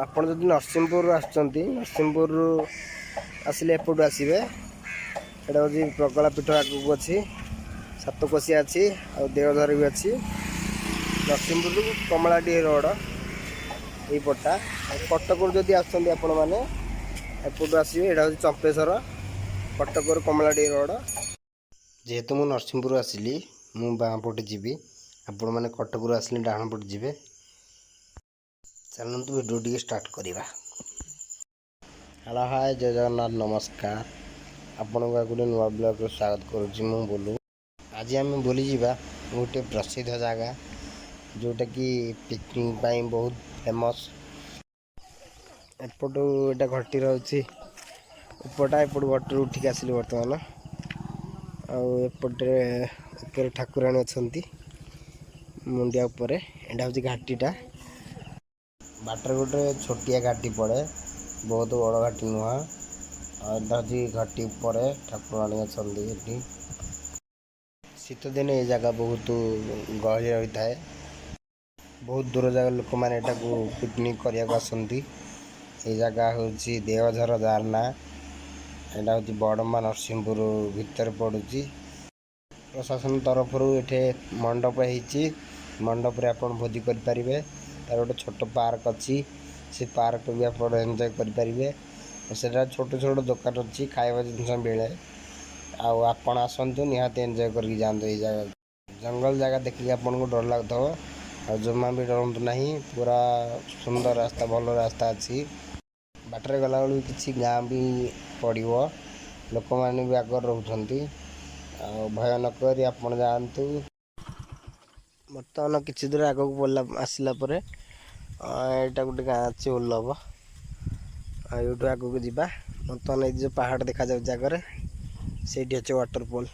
ଆପଣ ଯଦି ନରସିଂହପୁର ଆସୁଛନ୍ତି, ନରସିଂହପୁର ଆସିଲେ ଏପଟୁ ଆସିବେ। ଏଇଟା ହେଉଛି ପ୍ରଗଳା ପୀଠ ଆଗକୁ ଅଛି, ସାତକୋଶିଆ ଅଛି, ଆଉ ଦେଓଧର ବି ଅଛି। ନରସିଂହପୁରରୁ କମଳାଡିହି ରୋଡ଼ ଏଇପଟଟା। କଟକରୁ ଯଦି ଆସୁଛନ୍ତି ଆପଣମାନେ ଏପଟୁ ଆସିବେ। ଏଇଟା ହେଉଛି ଚମ୍ପେଶ୍ୱର, କଟକରୁ କମଳାଡିହି ରୋଡ଼। ଯେହେତୁ ମୁଁ ନରସିଂହପୁର ଆସିଲି, ମୁଁ ବାଁ ପଟେ ଯିବି। ଆପଣମାନେ କଟକରୁ ଆସିଲେ ଡାହାଣ ପଟେ ଯିବେ। ଚାଲନ୍ତୁ ଭିଡ଼ିଓ ଟିକେ ଷ୍ଟାର୍ଟ କରିବା। ହ୍ୟାଲୋ, ହାଏ, ଜୟ ଜଗନ୍ନାଥ, ନମସ୍କାର। ଆପଣଙ୍କୁ ଗୋଟେ ନୂଆ ବ୍ଲଗ୍ରେ ସ୍ୱାଗତ କରୁଛି। ମୁଁ ବୁଲୁ। ଆଜି ଆମେ ବୁଲିଯିବା ଗୋଟେ ପ୍ରସିଦ୍ଧ ଜାଗା, ଯେଉଁଟାକି ପିକନିକ୍ ପାଇଁ ବହୁତ ଫେମସ୍। ଏପଟୁ ଏଇଟା ଘଟି ରହୁଛି ଉପରଟା, ଏପଟୁ ଘଟିରୁ ଉଠିକି ଆସିଲି ବର୍ତ୍ତମାନ। ଆଉ ଏପଟେ ଉପରେ ଠାକୁରାଣୀ ଅଛନ୍ତି ମୁଣ୍ଡିଆ ଉପରେ। ଏଇଟା ହେଉଛି ଘାଟିଟା। ବାଟରେ ଗୋଟେ ଛୋଟିଆ ଘାଟି ପଡ଼େ, ବହୁତ ବଡ଼ ଘାଟି ନୁହଁ। ଆଉ ଏଇଟା ହେଉଛି ଘାଟି ଉପରେ ଠାକୁରାଣୀ ଅଛନ୍ତି ଏଠି। ଶୀତଦିନେ ଏ ଜାଗା ବହୁତ ଗହଳି ରହିଥାଏ। ବହୁତ ଦୂର ଜାଗାର ଲୋକମାନେ ଏଠାକୁ ପିକନିକ୍ କରିବାକୁ ଆସନ୍ତି। ଏ ଜାଗା ହେଉଛି ଦେଓଝର ଝାରନା। ଏଇଟା ହେଉଛି ବଡ଼ମ୍ବା ନରସିଂହପୁର ଭିତରେ ପଡ଼ୁଛି। ପ୍ରଶାସନ ତରଫରୁ ଏଠି ମଣ୍ଡପ ହେଇଛି। ମଣ୍ଡପରେ ଆପଣ ଭୋଜି କରିପାରିବେ। ତାର ଗୋଟେ ଛୋଟ ପାର୍କ ଅଛି, ସେ ପାର୍କ ବି ଆପଣ ଏନ୍ଜୟ କରିପାରିବେ। ସେଟା ଛୋଟ ଛୋଟ ଦୋକାନ ଅଛି, ଖାଇବା ଜିନିଷ ମିଳେ। ଆଉ ଆପଣ ଆସନ୍ତୁ, ନିହାତି ଏନ୍ଜୟ କରିକି ଯାଆନ୍ତୁ। ଏଇ ଜାଗା ଜଙ୍ଗଲ ଜାଗା ଦେଖିକି ଆପଣଙ୍କୁ ଡର ଲାଗୁଥିବ, ଆଉ ଜମା ବି ଡରନ୍ତୁ ନାହିଁ। ପୁରା ସୁନ୍ଦର ରାସ୍ତା, ଭଲ ରାସ୍ତା ଅଛି। ବାଟରେ ଗଲାବେଳକୁ କିଛି ଗାଁ ବି ପଡ଼ିବ, ଲୋକମାନେ ବି ଆଗରେ ରହୁଛନ୍ତି। ଆଉ ଭୟ ନ କରି ଆପଣ ଯାଆନ୍ତୁ। ବର୍ତ୍ତମାନ କିଛି ଦୂର ଆଗକୁ ଆସିଲା ପରେ ଏଇଟା ଗୋଟେ ଗାଁ ଅଛି ଓଲବ। ଆଉ ଏଇଠୁ ଆଗକୁ ଯିବା। ବର୍ତ୍ତମାନ ଏଇ ଯେଉଁ ପାହାଡ଼ ଦେଖାଯାଉଛି ଆଗରେ, ସେଇଠି ଅଛି ୱାଟରଫଲ୍।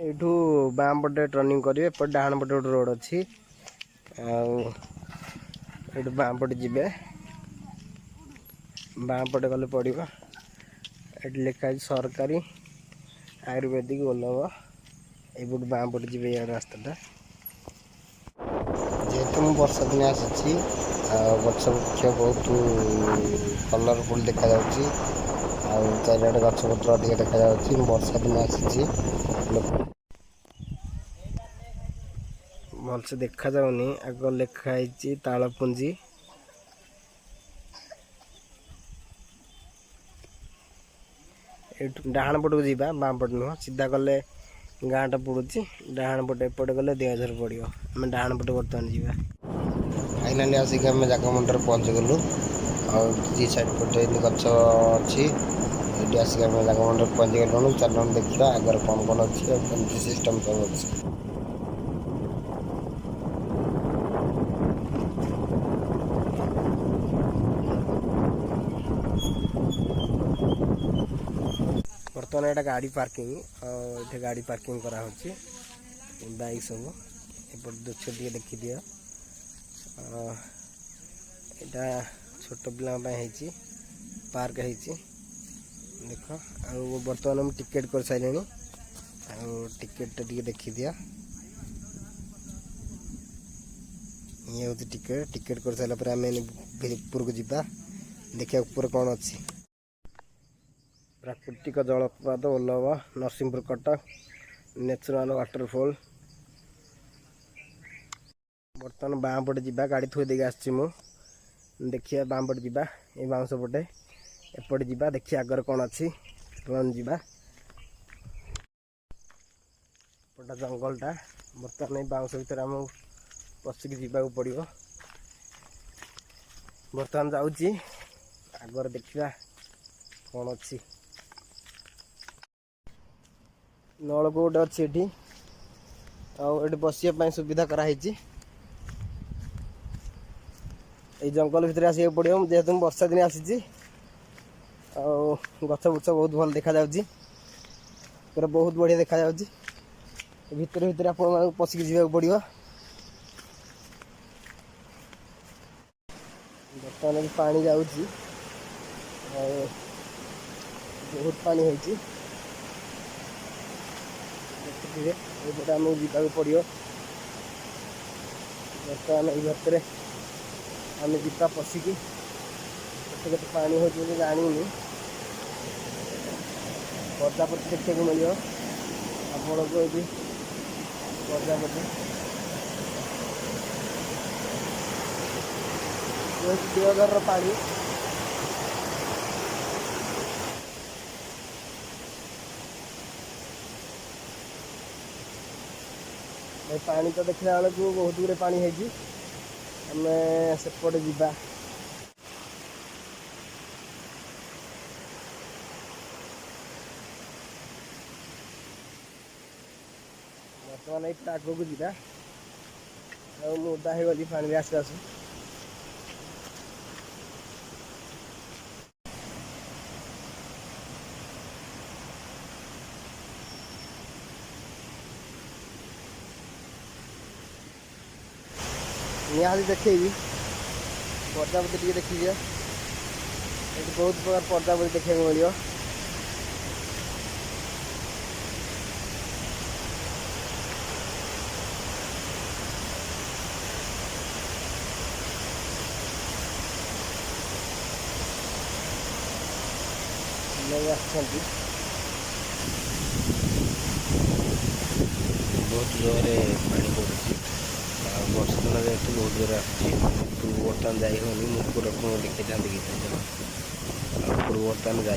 ଏଇଠୁ ବାଁ ପଟେ ଟର୍ଣ୍ଣିଂ କରିବେ, ଏପଟେ ଡାହାଣ ପଟେ ଗୋଟେ ରୋଡ଼ ଅଛି। ଆଉ ଏଇଠୁ ବାଁ ପଟେ ଯିବେ। ବାଁ ପଟେ ଗଲେ ପଡ଼ିବ, ଏଠି ଲେଖା ଅଛି ସରକାରୀ ଆୟୁର୍ବେଦିକ ଓଲବ। ଏଇପଟୁ ବାଁ ପଟେ ଯିବେ, ଏଇ ରାସ୍ତାଟା। ଯେହେତୁ ମୁଁ ବର୍ଷା ଦିନେ ଆସିଛି, ଆଉ ଗଛ ବୃକ୍ଷ ବହୁତ କଲରଫୁଲ୍ ଦେଖାଯାଉଛି। ଆଉ ଚାରିଆଡ଼େ ଗଛପତ୍ର ଅଧିକ ଦେଖାଯାଉଛି। ମୁଁ ବର୍ଷା ଦିନେ ଆସିଛି, ଭଲସେ ଦେଖାଯାଉନି। ଆଗ ଲେଖା ହେଇଛି ତାଳପୁଞ୍ଜି। ଏଇଠୁ ଡାହାଣ ପଟକୁ ଯିବା, ବାଁ ପଟେ ନୁହଁ। ସିଧା ଗଲେ ଗାଁଟା ପଡ଼ୁଛି, ଡାହାଣ ପଟେ ଏପଟେ ଗଲେ ଦେଓଝର ପଡ଼ିବ। ଆମେ ଡାହାଣ ପଟେ ବର୍ତ୍ତମାନ ଯିବା। ଫାଇନାଲି ଆସିକି ଆମେ ଜାଗା ମୁଣ୍ଡରେ ପହଞ୍ଚିଗଲୁ। ଆଉ ଦି ସାଇଡ଼୍ ପଟେ ଏମିତି ଗଛ ଅଛି। ଏଇଠି ଆସିକି ଆମେ ଜାଗା ମୁଣ୍ଡରେ ପହଞ୍ଚିଗଲୁଣୁ। ଚାଲନ୍ତୁ ଦେଖିବା ଆଗରେ କ'ଣ କ'ଣ ଅଛି, ଆଉ କେମିତି ସିଷ୍ଟମ୍ ସବୁ ଅଛି। ବର୍ତ୍ତମାନ ଏଇଟା ଗାଡ଼ି ପାର୍କିଂ। ଆଉ ଏଠି ଗାଡ଼ି ପାର୍କିଂ କରାହେଉଛି, ବାଇକ୍ ସବୁ। ଏପଟେ ଦୃଶ୍ୟ ଟିକେ ଦେଖିଦିଅ। ଏଇଟା ଛୋଟ ପିଲାଙ୍କ ପାଇଁ ହେଇଛି, ପାର୍କ ହେଇଛି, ଦେଖ। ଆଉ ବର୍ତ୍ତମାନ ମୁଁ ଟିକେଟ୍ କରିସାରିଲିଣି। ଆଉ ଟିକେଟ୍ଟା ଟିକେ ଦେଖିଦିଅ। ଇଏ ହେଉଛି ଟିକେଟ୍। ଟିକେଟ୍ କରିସାରିଲା ପରେ ଆମେ ଉପରକୁ ଯିବା, ଦେଖିବା ଉପରେ କ'ଣ ଅଛି। ପ୍ରାକୃତିକ ଜଳପ୍ରପାତ ଓଲବ, ନରସିଂହପୁର, କଟକ। Natural waterfall. ବର୍ତ୍ତମାନ ବାଁ ପଟେ ଯିବା, ଗାଡ଼ି ଥୋଇ ଦେଇକି ଆସିଛି ମୁଁ। ଦେଖିବା ବାଁ ପଟେ ଯିବା, ଏଇ ବାଉଁଶ ପଟେ। ଏପଟେ ଯିବା, ଦେଖିବା ଆଗରେ କ'ଣ ଅଛି। ଯିବା। ଏପଟେ ଜଙ୍ଗଲଟା। ବର୍ତ୍ତମାନ ଏଇ ବାଉଁଶ ଭିତରେ ଆମକୁ ପଶିକି ଯିବାକୁ ପଡ଼ିବ। ବର୍ତ୍ତମାନ ଯାଉଛି, ଆଗରେ ଦେଖିବା କ'ଣ ଅଛି। ନଳକୂପ ଗୋଟେ ଅଛି ଏଠି, ଆଉ ଏଠି ବସିବା ପାଇଁ ସୁବିଧା କରାହେଇଛି। ଏଇ ଜଙ୍ଗଲ ଭିତରେ ଆସିବାକୁ ପଡ଼ିବ, ଯେହେତୁ ମୁଁ ବର୍ଷା ଦିନେ ଆସିଛି। ଆଉ ଗଛ ବୁଛ ବହୁତ ଭଲ ଦେଖାଯାଉଛି, ପୁରା ବହୁତ ବଢ଼ିଆ ଦେଖାଯାଉଛି। ଭିତରେ ଭିତରେ ଆପଣମାନଙ୍କୁ ପଶିକି ଯିବାକୁ ପଡ଼ିବ। ବର୍ତ୍ତମାନ ପାଣି ଯାଉଛି, ଆଉ ବହୁତ ପାଣି ହେଇଛି। ଦେଖ देखिए ये आमको जावाक पड़ो बर्तमान ये भितर आम जा पशिकी के पानी हो जानी प्रजापति देखा मिले आपण को ये प्रजापति देवघर पानी पानी तो देखला बेलू बहुत गुड़े पानी है आम सेपटे जा बर्तमान ये आग को जा ओदा हो गली पानी आसू आसू निहाती देखी प्रजापति टे देखिए ये बहुत प्रकार प्रजापति देखा मिले बहुत जोरे पानी पड़े वर्षा दिन जेहतु बहुत जोर बर्तमान जा मुझे देखी था बर्तमान जा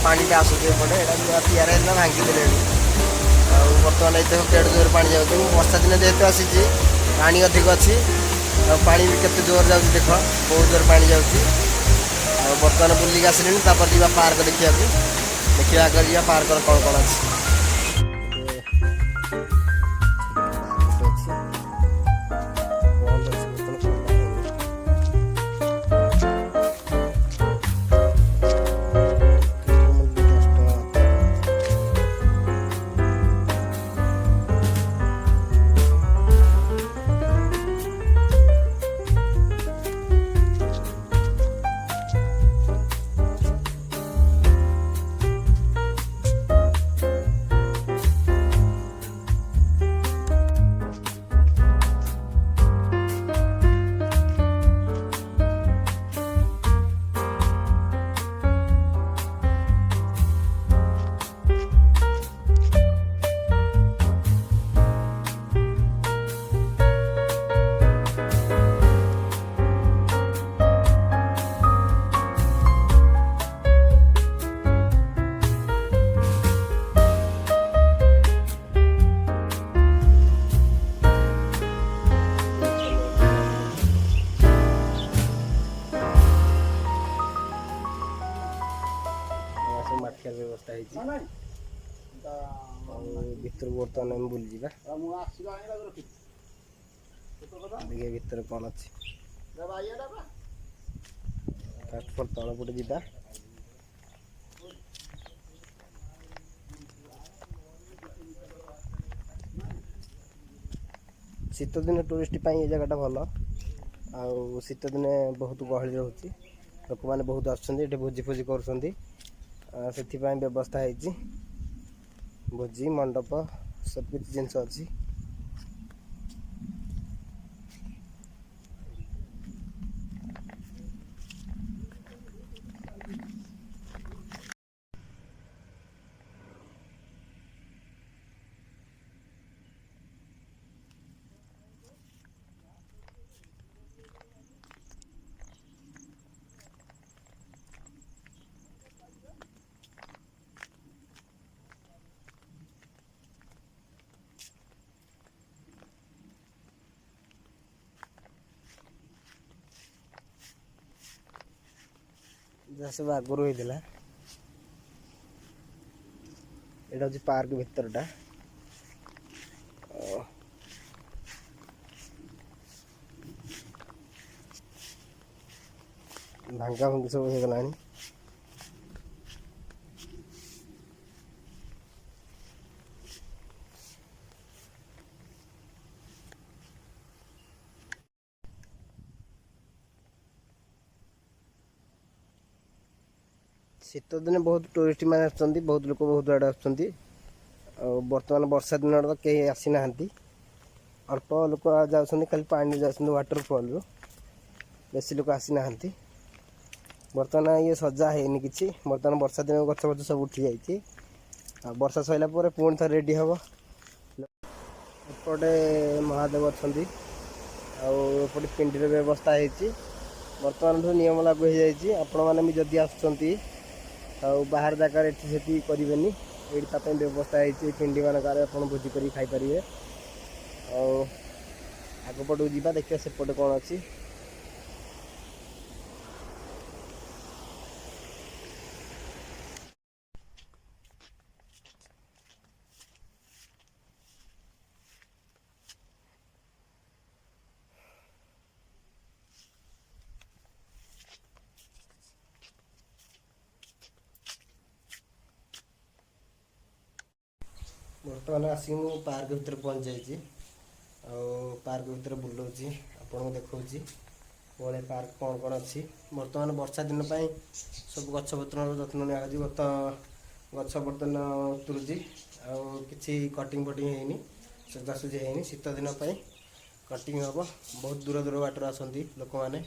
ପାଣିଟା ଆସୁଛି ଏପଟେ। ଏଇଟା ନୂଆ ତିଆରି ହେଇଥିଲା ଭାଙ୍ଗିଦେଲେଣି। ଆଉ ବର୍ତ୍ତମାନ ଏଇ ଦେଖ କେଡ଼େ ଜୋରରେ ପାଣି ଯାଉଛି। ବର୍ଷା ଦିନ ଯେହେତୁ ଆସିଛି ପାଣି ଅଧିକ ଅଛି। ଆଉ ପାଣି ବି କେତେ ଜୋର ଯାଉଛି ଦେଖ, ବହୁତ ଜୋର ପାଣି ଯାଉଛି। ଆଉ ବର୍ତ୍ତମାନ ବୁଲିକି ଆସିଲେଣି, ତାପରେ ଯିବା ପାର୍କ ଦେଖିବାକୁ। ଦେଖିବା ଆଗରେ ଯିବା ପାର୍କର କ'ଣ କ'ଣ ଅଛି। ମାଠିଆର ବ୍ୟବସ୍ଥା ହେଇଛି। ଆଉ ଭିତରକୁ ବର୍ତ୍ତମାନ ଆମେ ବୁଲିଯିବା। ଦେଖିବା ଭିତରେ କ'ଣ ଅଛି। ଫାଷ୍ଟ ତଳ ପଟେ ଯିବା। ଶୀତ ଦିନେ ଟୁରିଷ୍ଟ ପାଇଁ ଏ ଜାଗାଟା ଭଲ। ଆଉ ଶୀତ ଦିନେ ବହୁତ ଗହଳି ରହୁଛି, ଲୋକମାନେ ବହୁତ ଆସୁଛନ୍ତି, ଏଠି ଭୋଜି ଫୋଜି କରୁଛନ୍ତି। ସେଥିପାଇଁ ବ୍ୟବସ୍ଥା ହେଇଛି, ଭୋଜି ମଣ୍ଡପ ସବୁ କିଛି ଜିନିଷ ଅଛି। ଯାହା ସବୁ ଆଗରୁ ହେଇଥିଲା। ଏଇଟା ହେଉଛି ପାର୍କ ଭିତରଟା। ଭାଙ୍ଗା ଭଙ୍ଗି ସବୁ ହେଇଗଲାଣି। ଶୀତ ଦିନେ ବହୁତ ଟୁରିଷ୍ଟ ମାନେ ଆସୁଛନ୍ତି, ବହୁତ ଲୋକ ବହୁତ ଆଡ଼େ ଆସୁଛନ୍ତି। ଆଉ ବର୍ତ୍ତମାନ ବର୍ଷା ଦିନରେ ତ କେହି ଆସିନାହାନ୍ତି, ଅଳ୍ପ ଲୋକ ଯାଉଛନ୍ତି, ଖାଲି ପାଣିରେ ଯାଉଛନ୍ତି ୱାଟରଫଲରୁ। ବେଶୀ ଲୋକ ଆସିନାହାନ୍ତି। ବର୍ତ୍ତମାନ ଇଏ ସଜା ହେଇନି କିଛି। ବର୍ତ୍ତମାନ ବର୍ଷା ଦିନ ଗଛ ଫଛ ସବୁ ଉଠିଯାଇଛି। ଆଉ ବର୍ଷା ସରିଲା ପରେ ପୁଣି ଥରେ ରେଡ଼ି ହେବ। ଏପଟେ ମହାଦେବ ଅଛନ୍ତି, ଆଉ ଏପଟେ ପିଣ୍ଡିର ବ୍ୟବସ୍ଥା ହେଇଛି। ବର୍ତ୍ତମାନଠୁ ନିୟମ ଲାଗୁ ହେଇଯାଇଛି, ଆପଣମାନେ ବି ଯଦି ଆସୁଛନ୍ତି ଆଉ ବାହାର ଜାଗାରେ ଏଠି ସେଠି କରିବେନି। ଏଇଠି ତା ପାଇଁ ବ୍ୟବସ୍ଥା ହେଇଛି, ପିଣ୍ଡି ମାନଙ୍କରେ ଆପଣ ଭୋଜି କରିକି ଖାଇପାରିବେ। ଆଉ ଆଗପଟକୁ ଯିବା, ଦେଖିବା ସେପଟେ କ'ଣ ଅଛି। ବର୍ତ୍ତମାନ ଆସିକି ମୁଁ ପାର୍କ ଭିତରେ ପହଞ୍ଚି ଯାଇଛି। ଆଉ ପାର୍କ ଭିତରେ ବୁଲଉଛି, ଆପଣଙ୍କୁ ଦେଖାଉଛି ଭଳି ପାର୍କ କ'ଣ କ'ଣ ଅଛି। ବର୍ତ୍ତମାନ ବର୍ଷା ଦିନ ପାଇଁ ସବୁ ଗଛପତ୍ରର ଯତ୍ନ ନିଆଯାଉଛି। ଗଛ ବର୍ତ୍ତମାନ ଉତରୁଛି, ଆଉ କିଛି କଟିଂ ଫଟିଂ ହେଇନି, ସଜାସୁଜି ହେଇନି। ଶୀତ ଦିନ ପାଇଁ କଟିଂ ହେବ। ବହୁତ ଦୂର ଦୂର ବାଟରୁ ଆସନ୍ତି ଲୋକମାନେ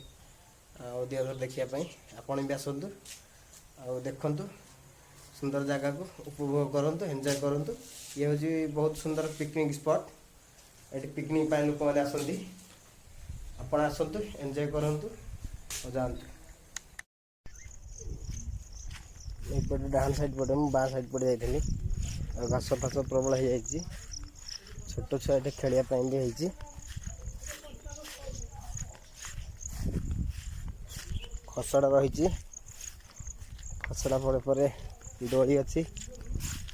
ଆଉ ଦେଓଘର ଦେଖିବା ପାଇଁ। ଆପଣ ବି ଆସନ୍ତୁ ଆଉ ଦେଖନ୍ତୁ ସୁନ୍ଦର ଜାଗାକୁ, ଉପଭୋଗ କରନ୍ତୁ, ଏନ୍ଜୟ କରନ୍ତୁ। ଇଏ ହେଉଛି ବହୁତ ସୁନ୍ଦର ପିକନିକ୍ ସ୍ପଟ୍। ଏଠି ପିକନିକ୍ ପାଇଁ ଲୋକମାନେ ଆସନ୍ତି। ଆପଣ ଆସନ୍ତୁ, ଏନ୍ଜୟ କରନ୍ତୁ ଆଉ ଯାଆନ୍ତୁ। ଏପଟେ ଡାହାଣ ସାଇଡ୍ ପଟେ ମୁଁ ବାଁ ସାଇଡ୍ ପଟେ ଯାଇଥିଲି। ଆଉ ଘାସ ଫାସ ପ୍ରବଳ ହେଇଯାଇଛି। ଛୋଟ ଛୁଆ ଏଠି ଖେଳିବା ପାଇଁ ବି ହେଇଛି। ଖସଡ଼ା ରହିଛି। ଖସଡ଼ା ପରେ ପରେ ଦୋଳି ଅଛି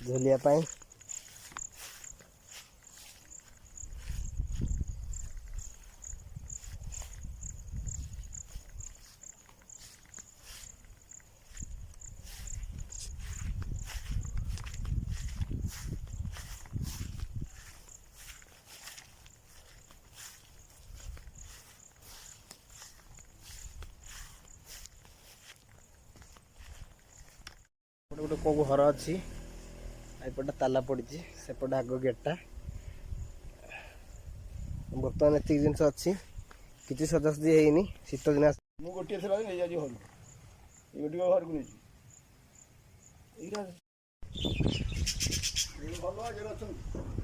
ଝୁଲିବା ପାଇଁ। ଗୋଟେ କୋଉ ଘର ଅଛି। ଏପଟେ ତାଲା ପଡ଼ିଛି। ସେପଟେ ଆଗ ଗେଟ୍ଟା। ବର୍ତ୍ତମାନ ଏତିକି ଜିନିଷ ଅଛି। କିଛି ସଜାସଜି ହେଇନି। ଶୀତ ଦିନ ମୁଁ ଗୋଟିଏ ଥିଲା ନେଇଯାଉଛି ଘରକୁ। ଏ ଗୋଟିକ ଘରକୁ ନେଇଛି। ଏଇଟା ଭଲ ଅଛନ୍ତି।